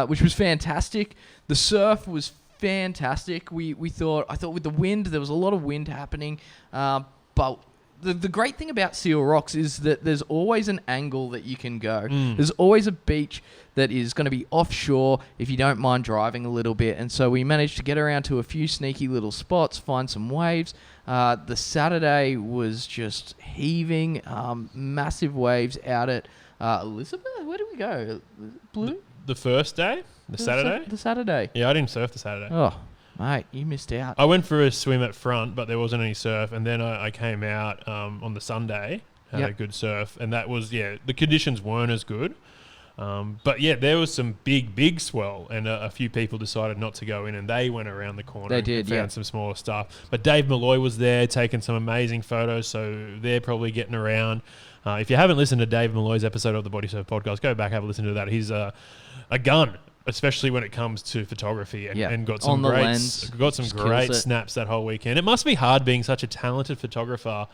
which was fantastic. The surf was fantastic. I thought with the wind, there was a lot of wind happening, but the great thing about Seal Rocks is that there's always an angle that you can go. There's always a beach that is going to be offshore if you don't mind driving a little bit. And so we managed to get around to a few sneaky little spots, find some waves. The Saturday was just heaving, massive waves out at Elizabeth. Where did we go? Blue? The first day? The Saturday? The Saturday. Yeah, I didn't surf the Saturday. Oh, mate, you missed out. I went for a swim at front, but there wasn't any surf. And then I came out on the Sunday, had a good surf. And that was, the conditions weren't as good. But yeah, there was some big swell, and a few people decided not to go in, and they went around the corner and found some smaller stuff. But Dave Malloy was there taking some amazing photos, so they're probably getting around. If you haven't listened to Dave Malloy's episode of the Bodysurf podcast, go back, have a listen to that. He's a gun, especially when it comes to photography, and got some great snaps that whole weekend. It must be hard being such a talented photographer,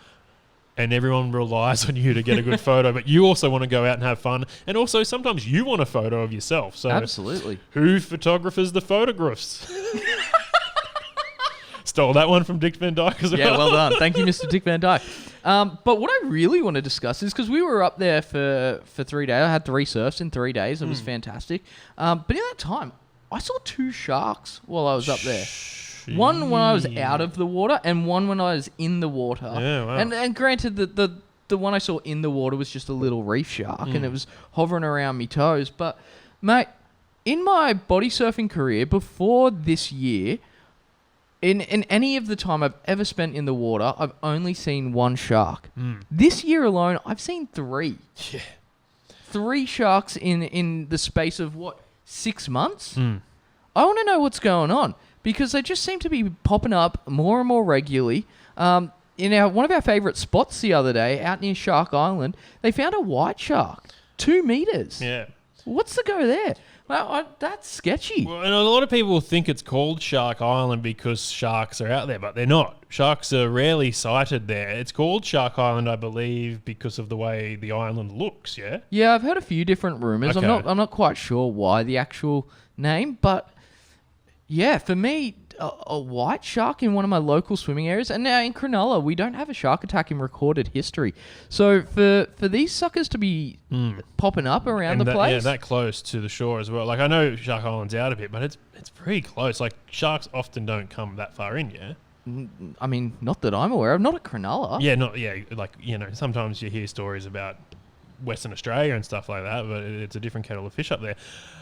and everyone relies on you to get a good photo, but you also want to go out and have fun, and also sometimes you want a photo of yourself. So absolutely, who photographers the photographs? Stole that one from Dick Van Dyke as well. Yeah, well done. Thank you, Mr. Dick Van Dyke. But what I really want to discuss is, because we were up there for 3 days. I had 3 surfs in 3 days. It was fantastic. But in that time, I saw 2 sharks while I was up there. One when I was out of the water, and one when I was in the water. Yeah, wow. And granted, the one I saw in the water was just a little reef shark, and it was hovering around me toes. But, mate, in my body surfing career before this year, in any of the time I've ever spent in the water, I've only seen 1 shark. This year alone, I've seen 3. Yeah. 3 sharks in the space of, 6 months? I want to know what's going on, because they just seem to be popping up more and more regularly. In one of our favourite spots the other day, out near Shark Island, they found a white shark, 2 meters. Yeah. What's the go there? Well, that's sketchy. Well, and a lot of people think it's called Shark Island because sharks are out there, but they're not. Sharks are rarely sighted there. It's called Shark Island, I believe, because of the way the island looks, yeah? Yeah, I've heard a few different rumours. Okay. I'm not quite sure why the actual name, but yeah, for me, a white shark in one of my local swimming areas, and now in Cronulla, we don't have a shark attack in recorded history. So for these suckers to be popping up around the place, yeah, that close to the shore as well. Like, I know Shark Island's out a bit, but it's pretty close. Like, sharks often don't come that far in, yeah? I mean, not that I'm aware of. Not at Cronulla. Yeah, like, you know, sometimes you hear stories about Western Australia and stuff like that, but it's a different kettle of fish up there.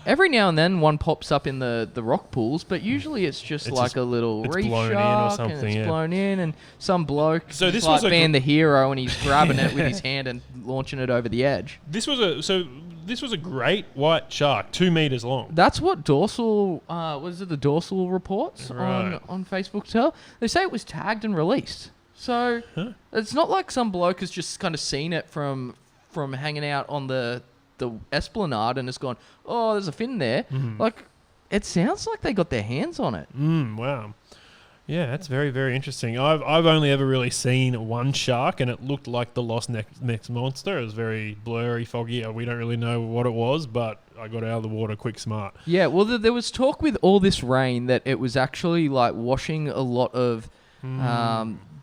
Every now and then one pops up in the rock pools, but usually it's just a little it's reef blown shark in or something, and it's yeah. blown in, and some bloke So this like was being the hero and he's grabbing it with his hand and launching it over the edge. This was a great white shark, 2 meters long. That's what dorsal the dorsal reports Right. on Facebook tell. They say it was tagged and released. So it's not like some bloke has just kind of seen it from hanging out on the esplanade and has gone, oh, there's a fin there. Like, it sounds like they got their hands on it. Wow. Yeah, that's very, very interesting. I've only ever really seen one shark, and it looked like the Lost Ness monster. It was very blurry, foggy. We don't really know what it was, but I got out of the water quick smart. Yeah, well, there was talk with all this rain that it was actually like washing a lot of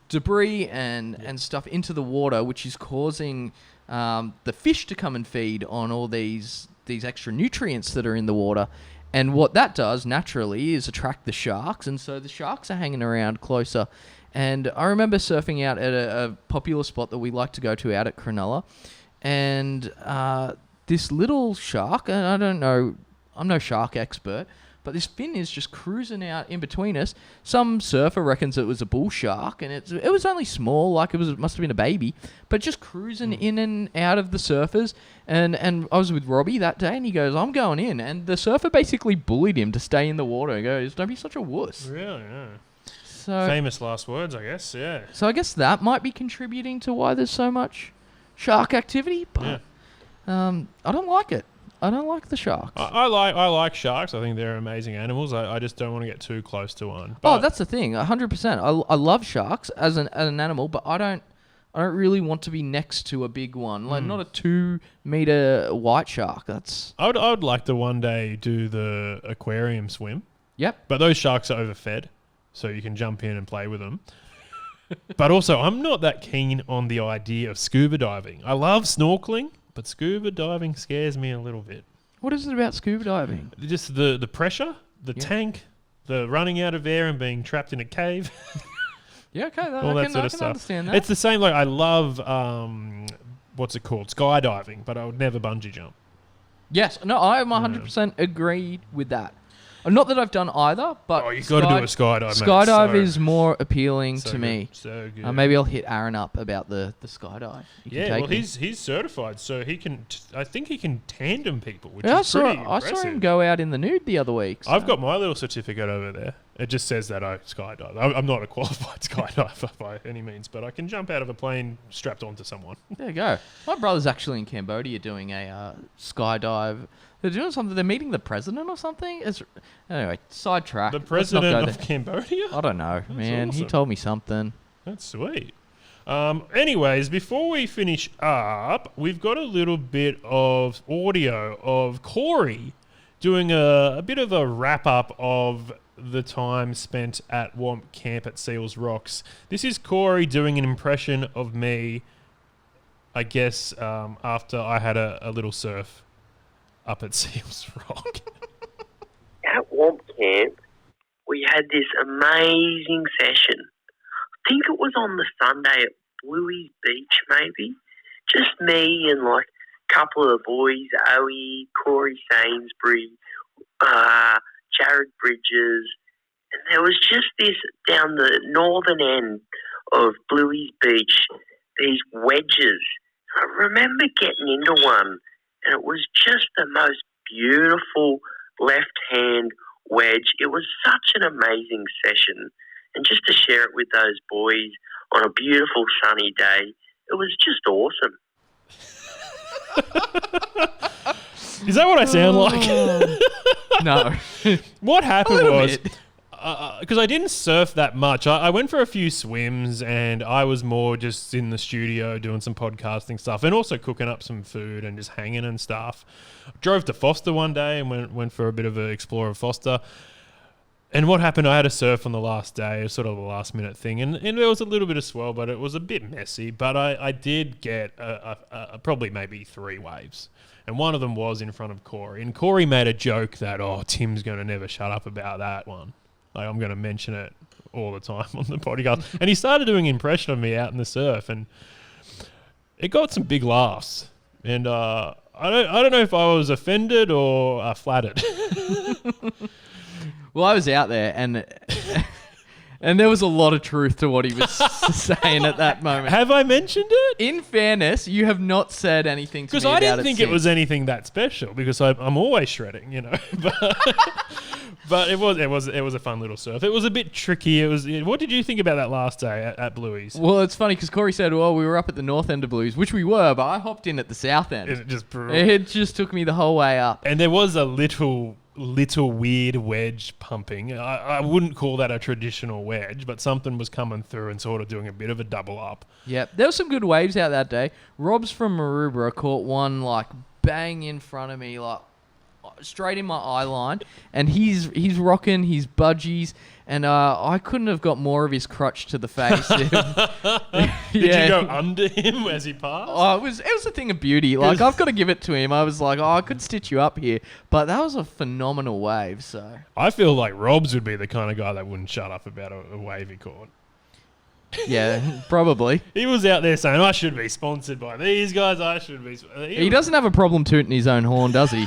debris and stuff into the water, which is causing the fish to come and feed on all these extra nutrients that are in the water. And what that does naturally is attract the sharks, and so the sharks are hanging around closer. And I remember surfing out at a popular spot that we like to go to out at Cronulla, and this little shark, and I don't know, I'm no shark expert, but this fin is just cruising out in between us. Some surfer reckons it was a bull shark, and it was only small, like it must have been a baby, but just cruising in and out of the surfers. And I was with Robbie that day, and he goes, I'm going in. And the surfer basically bullied him to stay in the water. He goes, don't be such a wuss. Really, yeah. So, Famous last words, I guess, yeah. So I guess that might be contributing to why there's so much shark activity, but I don't like it. I don't like the sharks. I like sharks. I think they're amazing animals. I just don't want to get too close to one. But That's the thing, 100%. I love sharks as an animal, but I don't really want to be next to a big one, like not a 2 meter white shark. I would like to one day do the aquarium swim. Yep. But those sharks are overfed, so you can jump in and play with them. But also, I'm not that keen on the idea of scuba diving. I love snorkeling, but scuba diving scares me a little bit. What is it about scuba diving? Just the pressure, the tank, the running out of air and being trapped in a cave. Yeah, okay. All that sort of stuff. Understand that. It's the same, like, I love, what's it called? Skydiving, but I would never bungee jump. Yes. No, I am 100% agreed with that. Not that I've done either, but Oh, you've got to do a skydive, mate. Skydive is more appealing to good, me. So good. Maybe I'll hit Aaron up about the skydive. He can Yeah, take well, me. he's certified, so he can. I think he can tandem people, which Yeah, is pretty I impressive. saw him go out in the nude the other week. So. I've got my little certificate over there. It just says that I skydive. I'm not a qualified skydiver by any means, but I can jump out of a plane strapped onto someone. There you go. My brother's actually in Cambodia doing a skydive. They're doing something. They're meeting the president or something. Anyway, sidetrack. The Let's not go president there. of Cambodia? I don't know, man. He awesome. told me something. That's sweet. Anyways, before we finish up, we've got a little bit of audio of Corey doing a bit of a wrap-up of the time spent at Womp Camp at Seals Rocks. This is Corey doing an impression of me, I guess, after I had a little surf up at Seals Rock. At Womp Camp, we had this amazing session. I think it was on the Sunday at Bluey's Beach, maybe. Just me and like a couple of the boys, Owey, Corey Sainsbury, Jared Bridges, and there was just this down the northern end of Bluey's Beach, these wedges. I remember getting into one, and it was just the most beautiful left-hand wedge. It was such an amazing session, and just to share it with those boys on a beautiful sunny day, it was just awesome. Is that what I sound like? No. What happened little was, bit. because I didn't surf that much, I went for a few swims and I was more just in the studio doing some podcasting stuff and also cooking up some food and just hanging and stuff. Drove to Foster one day and went for a bit of an explore of Foster. And what happened, I had to surf on the last day, it was sort of a last minute thing, and there was a little bit of swell, but it was a bit messy. But I did get probably maybe 3 waves. And one of them was in front of Corey. And Corey made a joke that, Tim's going to never shut up about that one. Like, I'm going to mention it all the time on the podcast. And he started doing an impression of me out in the surf, and it got some big laughs. And I don't know if I was offended or flattered. Well, I was out there and there was a lot of truth to what he was saying at that moment. Have I mentioned it? In fairness, you have not said anything to me Because about I didn't think it since. was anything that special because I'm always shredding, But it was a fun little surf. It was a bit tricky. What did you think about that last day at Bluey's? Well, it's funny because Corey said, well, we were up at the north end of Blues, which we were, but I hopped in at the south end. Is it just brutal? It just took me the whole way up. And there was a little weird wedge pumping. I wouldn't call that a traditional wedge, but something was coming through and sort of doing a bit of a double up. Yep. There were some good waves out that day. Rob's from Maroubra caught one like bang in front of me, like straight in my eye line, and he's rocking his budgies, and I couldn't have got more of his crotch to the face. Did you go under him as he passed? Oh, it was a thing of beauty. Like, I've got to give it to him. I was like, I could stitch you up here, but that was a phenomenal wave. So I feel like Robs would be the kind of guy that wouldn't shut up about a wave he caught. yeah, probably. He was out there saying, I should be sponsored by these guys. I should be. He doesn't have a problem tooting his own horn, does he?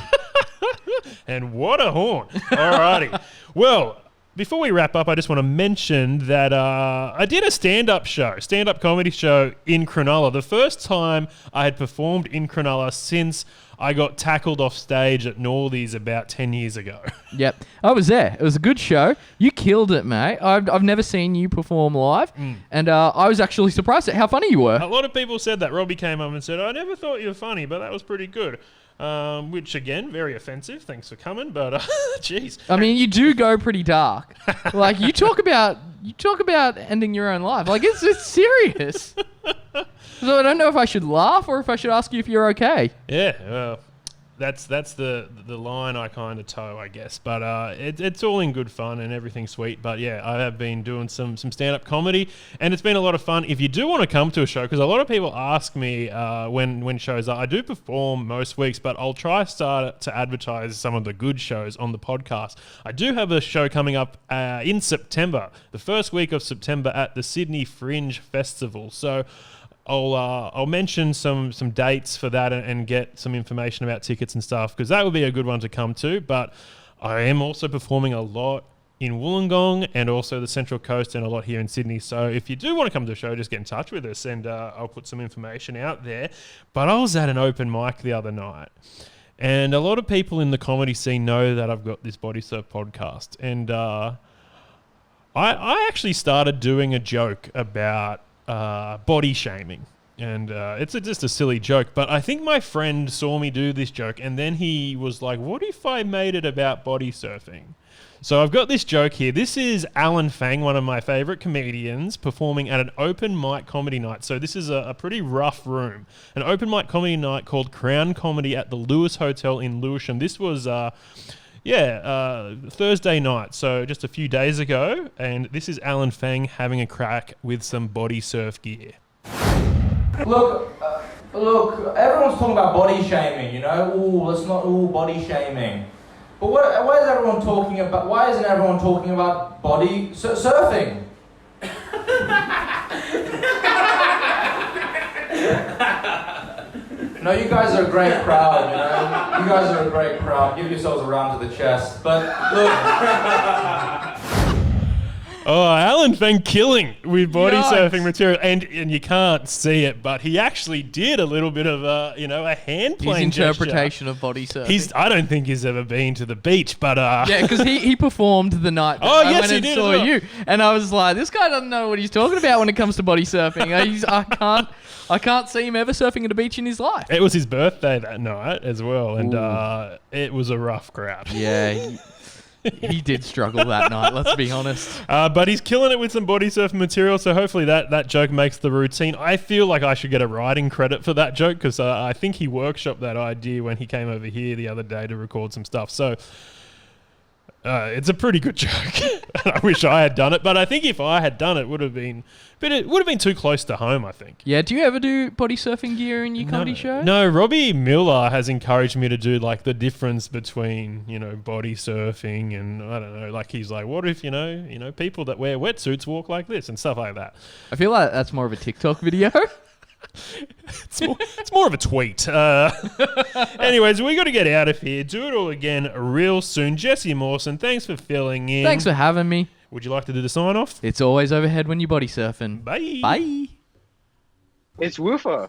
And what a horn. Alrighty. Well, before we wrap up, I just want to mention that I did a stand-up comedy show in Cronulla. The first time I had performed in Cronulla since I got tackled off stage at Northies about 10 years ago. Yep. I was there. It was a good show. You killed it, mate. I've never seen you perform live, and I was actually surprised at how funny you were. A lot of people said that. Robbie came up and said, I never thought you were funny, but that was pretty good. Which, again, very offensive. Thanks for coming, but jeez. I mean, you do go pretty dark. Like, you talk about ending your own life. Like, it's serious. So I don't know if I should laugh or if I should ask you if you're okay. Yeah, well, that's the line I kind of toe, I guess. But it's all in good fun and everything's sweet. But yeah, I have been doing some stand-up comedy, and it's been a lot of fun. If you do want to come to a show, because a lot of people ask me when shows are, I do perform most weeks, but I'll try start to advertise some of the good shows on the podcast. I do have a show coming up in September, the first week of September at the Sydney Fringe Festival. So I'll mention some dates for that and get some information about tickets and stuff, because that would be a good one to come to. But I am also performing a lot in Wollongong and also the Central Coast and a lot here in Sydney. So if you do want to come to the show, just get in touch with us and I'll put some information out there. But I was at an open mic the other night, and a lot of people in the comedy scene know that I've got this Bodysurf podcast. And I actually started doing a joke about body shaming, and it's just a silly joke, but I think my friend saw me do this joke and then he was like, what if I made it about body surfing? So I've got this joke here. This is Alan Fang, one of my favorite comedians, performing at an open mic comedy night. So this is a pretty rough room, an open mic comedy night called Crown Comedy at the Lewis Hotel in Lewisham. This was Thursday night, so just a few days ago, and this is Alan Fang having a crack with some Bodysurf gear. Look, everyone's talking about body shaming, you know? Ooh, let's not body shaming. But why isn't everyone talking about body surfing? No, you guys are a great crowd, you know? You guys are a great crowd. Give yourselves a round to the chest. But look... Alan Van Killing with body Yikes. surfing material, and you can't see it, but he actually did a little bit of a hand His plane interpretation of body surfing. I don't think he's ever been to the beach, but Yeah, because he performed the night that Oh, I yes, went he and did saw as well. you. And I was like, this guy doesn't know what he's talking about when it comes to body surfing. I can't see him ever surfing at a beach in his life. it was his birthday that night as well, and it was a rough crowd. Yeah, he did struggle that night, let's be honest. But he's killing it with some body surf material, so hopefully that joke makes the routine. I feel like I should get a writing credit for that joke because I think he workshopped that idea when he came over here the other day to record some stuff. So it's a pretty good joke. I wish I had done it, but I think if I had done it, it would have been too close to home, I think. Yeah, do you ever do body surfing gear in your comedy show? No, Robbie Miller has encouraged me to do like the difference between, body surfing and I don't know, like he's like, what if, people that wear wetsuits walk like this and stuff like that. I feel like that's more of a TikTok video. It's more of a tweet. Anyways, we got to get out of here. Do it all again real soon. Jesse Mawson, thanks for filling in. Thanks for having me. Would you like to do the sign off? It's always overhead when you're body surfing. Bye. Bye. It's Woofer.